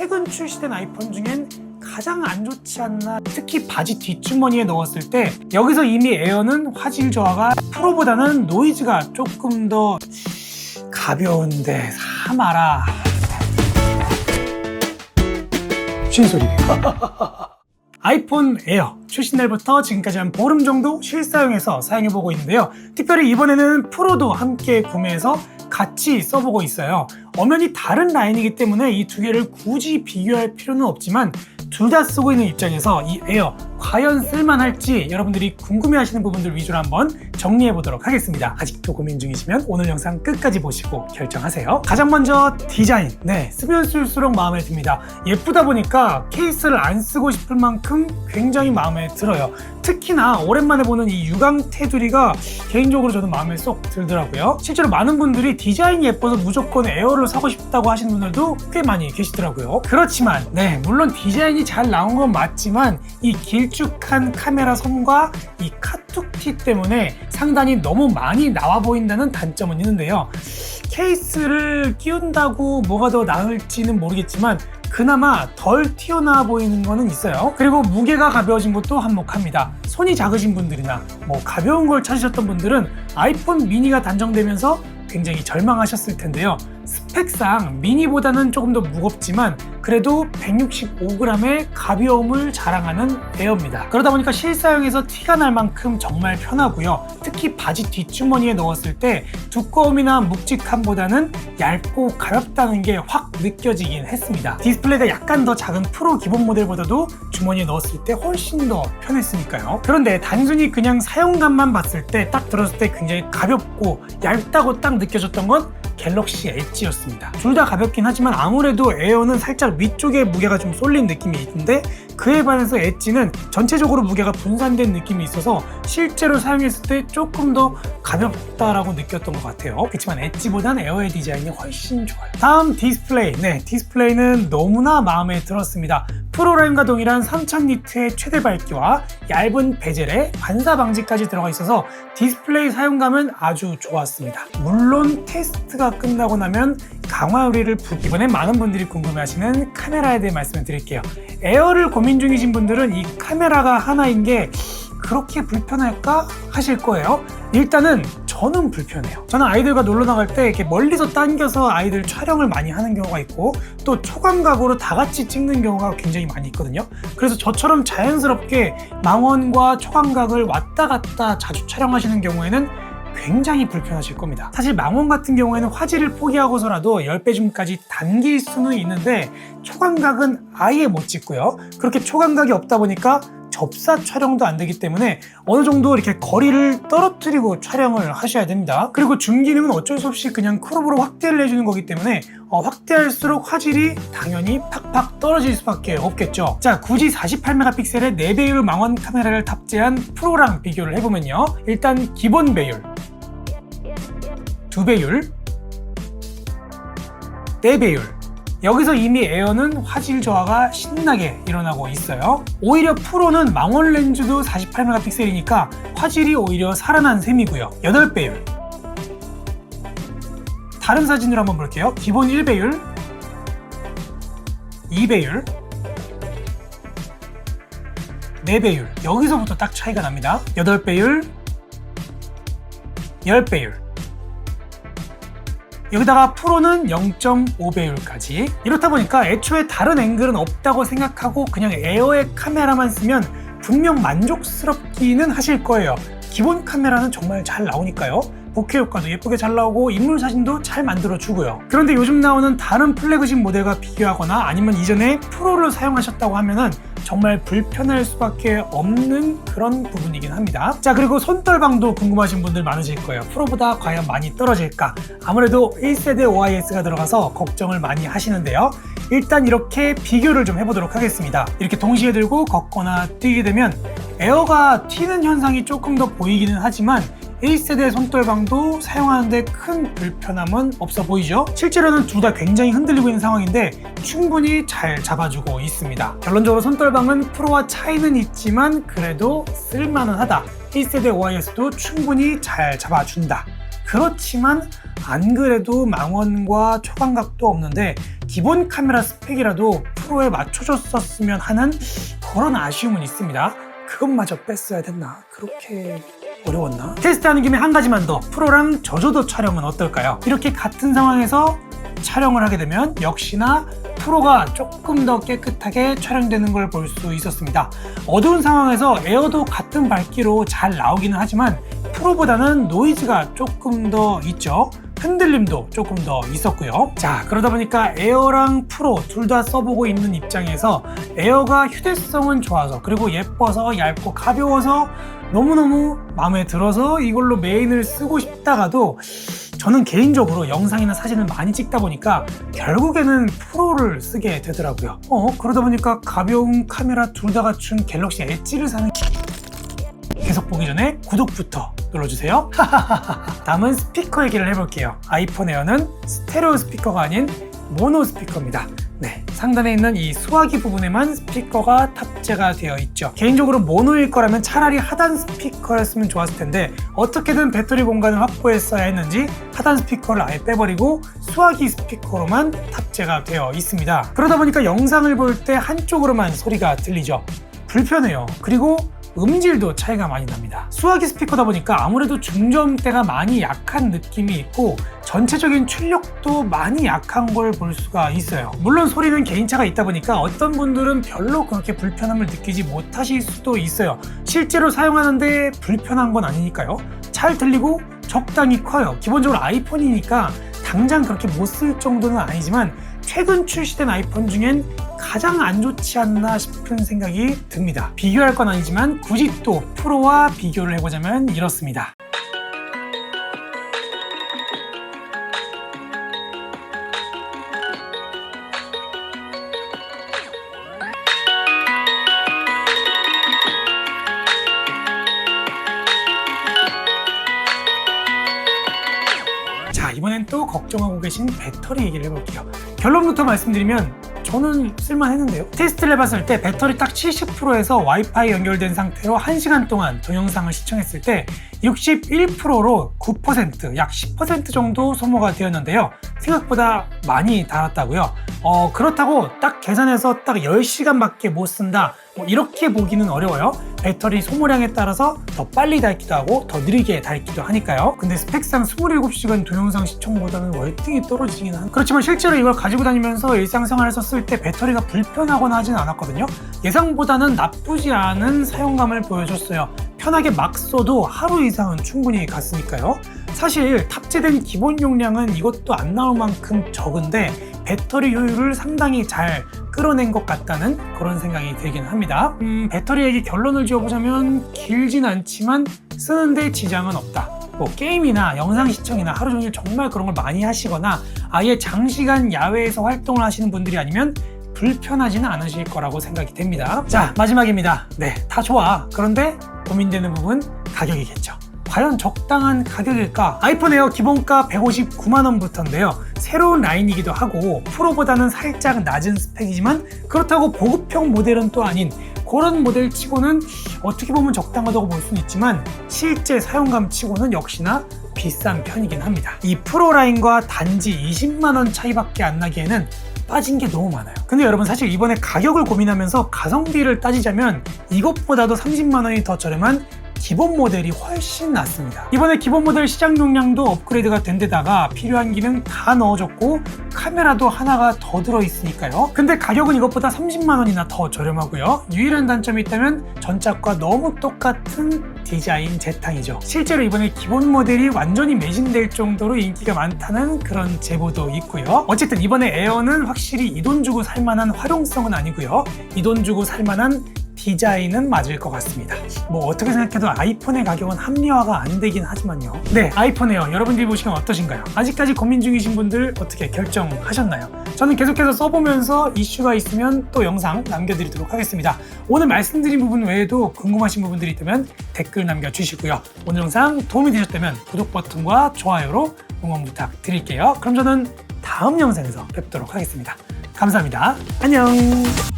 최근 출시된 아이폰 중엔 가장 안 좋지 않나. 특히 바지 뒷주머니에 넣었을 때 여기서 이미 에어는 화질 저하가 프로보다는 노이즈가 조금 더 가벼운데 사마라. 무슨 소리예요? 아이폰 에어 출시 날부터 지금까지 한 보름 정도 실사용해서 사용해보고 있는데요. 특별히 이번에는 프로도 함께 구매해서 같이 써보고 있어요. 엄연히 다른 라인이기 때문에 이 두 개를 굳이 비교할 필요는 없지만 둘 다 쓰고 있는 입장에서 이 에어 과연 쓸만할지 여러분들이 궁금해하시는 부분들 위주로 한번 정리해보도록 하겠습니다. 아직도 고민 중이시면 오늘 영상 끝까지 보시고 결정하세요. 가장 먼저 디자인. 쓰면 쓸수록 마음에 듭니다. 예쁘다 보니까 케이스를 안 쓰고 싶을 만큼 굉장히 마음에 들어요. 특히나 오랜만에 보는 이 유광 테두리가 개인적으로 저는 마음에 쏙 들더라고요. 실제로 많은 분들이 디자인이 예뻐서 무조건 에어를 사고 싶다고 하시는 분들도 꽤 많이 계시더라고요. 그렇지만 물론 디자인이 잘 나온 건 맞지만 이 길쭉한 카메라 선과 이 카툭티 때문에 상단이 너무 많이 나와 보인다는 단점은 있는데요. 케이스를 끼운다고 뭐가 더 나을지는 모르겠지만 그나마 덜 튀어나와 보이는 거는 있어요. 그리고 무게가 가벼워진 것도 한몫합니다. 손이 작으신 분들이나 가벼운 걸 찾으셨던 분들은 아이폰 미니가 단정되면서 굉장히 절망하셨을 텐데요. 스펙상 미니보다는 조금 더 무겁지만 그래도 165g의 가벼움을 자랑하는 에어입니다. 그러다 보니까 실사용에서 티가 날 만큼 정말 편하고요. 특히 바지 뒷주머니에 넣었을 때 두꺼움이나 묵직함보다는 얇고 가볍다는 게 확 느껴지긴 했습니다. 디스플레이가 약간 더 작은 프로 기본 모델보다도 주머니에 넣었을 때 훨씬 더 편했으니까요. 그런데 단순히 그냥 사용감만 봤을 때 딱 들었을 때 굉장히 가볍고 얇다고 딱 느껴졌던 건 갤럭시 엣지였습니다. 둘 다 가볍긴 하지만 아무래도 에어는 살짝 위쪽에 무게가 좀 쏠린 느낌이 있는데 그에 반해서 엣지는 전체적으로 무게가 분산된 느낌이 있어서 실제로 사용했을 때 조금 더 가볍다라고 느꼈던 것 같아요. 그렇지만 엣지보단 에어의 디자인이 훨씬 좋아요. 다음 디스플레이. 디스플레이는 너무나 마음에 들었습니다. 프로라인과 동일한 3000니트의 최대 밝기와 얇은 베젤에 반사 방지까지 들어가 있어서 디스플레이 사용감은 아주 좋았습니다. 물론 테스트가 끝나고 나면 강화 유리를 이번에 많은 분들이 궁금해하시는 카메라에 대해 말씀을 드릴게요. 에어를 고민 중이신 분들은 이 카메라가 하나인 게 그렇게 불편할까 하실 거예요. 일단은 저는 불편해요. 저는 아이들과 놀러 나갈 때 이렇게 멀리서 당겨서 아이들 촬영을 많이 하는 경우가 있고 또 초광각으로 다 같이 찍는 경우가 굉장히 많이 있거든요. 그래서 저처럼 자연스럽게 망원과 초광각을 왔다 갔다 자주 촬영하시는 경우에는 굉장히 불편하실 겁니다. 사실 망원 같은 경우에는 화질을 포기하고서라도 10배 줌까지 당길 수는 있는데 초광각은 아예 못 찍고요. 그렇게 초광각이 없다 보니까 접사 촬영도 안 되기 때문에 어느 정도 이렇게 거리를 떨어뜨리고 촬영을 하셔야 됩니다. 그리고 줌 기능은 어쩔 수 없이 그냥 크롭으로 확대를 해주는 거기 때문에 확대할수록 화질이 당연히 팍팍 떨어질 수밖에 없겠죠. 자, 굳이 48메가픽셀의 4배율 망원 카메라를 탑재한 프로랑 비교를 해보면요. 일단 기본 배율, 2배율, 4배율. 여기서 이미 에어는 화질 저하가 신나게 일어나고 있어요. 오히려 프로는 망원 렌즈도 48메가픽셀이니까 화질이 오히려 살아난 셈이고요. 8배율. 다른 사진으로 한번 볼게요. 기본 1배율, 2배율, 4배율. 여기서부터 딱 차이가 납니다. 8배율, 10배율. 여기다가 프로는 0.5배율까지. 이렇다 보니까 애초에 다른 앵글은 없다고 생각하고 그냥 에어의 카메라만 쓰면 분명 만족스럽기는 하실 거예요. 기본 카메라는 정말 잘 나오니까요. 보케 효과도 예쁘게 잘 나오고 인물 사진도 잘 만들어주고요. 그런데 요즘 나오는 다른 플래그십 모델과 비교하거나 아니면 이전에 프로를 사용하셨다고 하면은 정말 불편할 수밖에 없는 그런 부분이긴 합니다. 자, 그리고 손떨방도 궁금하신 분들 많으실 거예요. 프로보다 과연 많이 떨어질까? 아무래도 1세대 OIS가 들어가서 걱정을 많이 하시는데요. 일단 이렇게 비교를 좀 해보도록 하겠습니다. 이렇게 동시에 들고 걷거나 뛰게 되면 에어가 튀는 현상이 조금 더 보이기는 하지만 1세대 손떨방도 사용하는데 큰 불편함은 없어 보이죠? 실제로는 둘 다 굉장히 흔들리고 있는 상황인데 충분히 잘 잡아주고 있습니다. 결론적으로 손떨방은 프로와 차이는 있지만 그래도 쓸만은 하다. 1세대 OIS도 충분히 잘 잡아준다. 그렇지만 안 그래도 망원과 초광각도 없는데 기본 카메라 스펙이라도 프로에 맞춰줬었으면 하는 그런 아쉬움은 있습니다. 그것마저 뺐어야 됐나? 그렇게 어려웠나? 테스트하는 김에 한 가지만 더, 프로랑 저조도 촬영은 어떨까요? 이렇게 같은 상황에서 촬영을 하게 되면 역시나 프로가 조금 더 깨끗하게 촬영되는 걸 볼 수 있었습니다. 어두운 상황에서 에어도 같은 밝기로 잘 나오기는 하지만 프로보다는 노이즈가 조금 더 있죠. 흔들림도 조금 더 있었고요. 자, 그러다 보니까 에어랑 프로 둘 다 써보고 있는 입장에서 에어가 휴대성은 좋아서, 그리고 예뻐서, 얇고 가벼워서 너무너무 마음에 들어서 이걸로 메인을 쓰고 싶다가도 저는 개인적으로 영상이나 사진을 많이 찍다 보니까 결국에는 프로를 쓰게 되더라고요. 그러다 보니까 가벼운 카메라 둘 다 갖춘 갤럭시 엣지를 사는. 계속 보기 전에 구독부터 눌러주세요. 다음은 스피커 얘기를 해볼게요. 아이폰 에어는 스테레오 스피커가 아닌 모노 스피커입니다. 네, 상단에 있는 이 수화기 부분에만 스피커가 탑재가 되어 있죠. 개인적으로 모노일 거라면 차라리 하단 스피커였으면 좋았을 텐데 어떻게든 배터리 공간을 확보했어야 했는지 하단 스피커를 아예 빼버리고 수화기 스피커로만 탑재가 되어 있습니다. 그러다 보니까 영상을 볼 때 한쪽으로만 소리가 들리죠. 불편해요. 그리고 음질도 차이가 많이 납니다. 수화기 스피커다 보니까 아무래도 중저음대가 많이 약한 느낌이 있고 전체적인 출력도 많이 약한 걸 볼 수가 있어요. 물론 소리는 개인차가 있다 보니까 어떤 분들은 별로 그렇게 불편함을 느끼지 못하실 수도 있어요. 실제로 사용하는데 불편한 건 아니니까요. 잘 들리고 적당히 커요. 기본적으로 아이폰이니까 당장 그렇게 못 쓸 정도는 아니지만 최근 출시된 아이폰 중엔 가장 안 좋지 않나 싶은 생각이 듭니다. 비교할 건 아니지만 굳이 또 프로와 비교를 해보자면 이렇습니다. 자, 이번엔 또 걱정하고 계신 배터리 얘기를 해볼게요. 결론부터 말씀드리면 저는 쓸만했는데요. 테스트를 해봤을 때 배터리 딱 70%에서 와이파이 연결된 상태로 1시간 동안 동영상을 시청했을 때 61%로 9%, 약 10% 정도 소모가 되었는데요. 생각보다 많이 닳았다고요. 그렇다고 딱 계산해서 딱 10시간밖에 못 쓴다, 이렇게 보기는 어려워요. 배터리 소모량에 따라서 더 빨리 닳기도 하고 더 느리게 닳기도 하니까요. 근데 스펙상 27시간 동영상 시청보다는 월등히 떨어지긴 한. 그렇지만 실제로 이걸 가지고 다니면서 일상생활에서 쓸 때 배터리가 불편하거나 하진 않았거든요. 예상보다는 나쁘지 않은 사용감을 보여줬어요. 편하게 막 써도 하루 이상은 충분히 갔으니까요. 사실 탑재된 기본 용량은 이것도 안 나올 만큼 적은데 배터리 효율을 상당히 잘 끌어낸 것 같다는 그런 생각이 들긴 합니다. 배터리 얘기 결론을 지어보자면 길진 않지만 쓰는데 지장은 없다. 게임이나 영상 시청이나 하루 종일 정말 그런 걸 많이 하시거나 아예 장시간 야외에서 활동을 하시는 분들이 아니면 불편하지는 않으실 거라고 생각이 됩니다. 자, 마지막입니다. 네, 다 좋아. 그런데 고민되는 부분 가격이겠죠. 과연 적당한 가격일까? 아이폰 에어 기본가 159만원부터인데요. 새로운 라인이기도 하고 프로보다는 살짝 낮은 스펙이지만 그렇다고 보급형 모델은 또 아닌 그런 모델 치고는 어떻게 보면 적당하다고 볼 수는 있지만 실제 사용감 치고는 역시나 비싼 편이긴 합니다. 이 프로 라인과 단지 20만원 차이밖에 안 나기에는 빠진 게 너무 많아요. 근데 여러분, 사실 이번에 가격을 고민하면서 가성비를 따지자면 이것보다도 30만원이 더 저렴한 기본 모델이 훨씬 낫습니다. 이번에 기본 모델 시장 용량도 업그레이드가 된 데다가 필요한 기능 다 넣어줬고 카메라도 하나가 더 들어있으니까요. 근데 가격은 이것보다 30만원이나 더 저렴하고요. 유일한 단점이 있다면 전작과 너무 똑같은 디자인 재탕이죠. 실제로 이번에 기본 모델이 완전히 매진될 정도로 인기가 많다는 그런 제보도 있고요. 어쨌든 이번에 에어는 확실히 이 돈 주고 살만한 활용성은 아니고요. 이 돈 주고 살만한 디자인은 맞을 것 같습니다. 어떻게 생각해도 아이폰의 가격은 합리화가 안 되긴 하지만요. 네, 아이폰 에어 여러분들이 보시기엔 어떠신가요? 아직까지 고민 중이신 분들 어떻게 결정하셨나요? 저는 계속해서 써보면서 이슈가 있으면 또 영상 남겨드리도록 하겠습니다. 오늘 말씀드린 부분 외에도 궁금하신 부분들이 있다면 댓글 남겨주시고요. 오늘 영상 도움이 되셨다면 구독 버튼과 좋아요로 응원 부탁드릴게요. 그럼 저는 다음 영상에서 뵙도록 하겠습니다. 감사합니다. 안녕.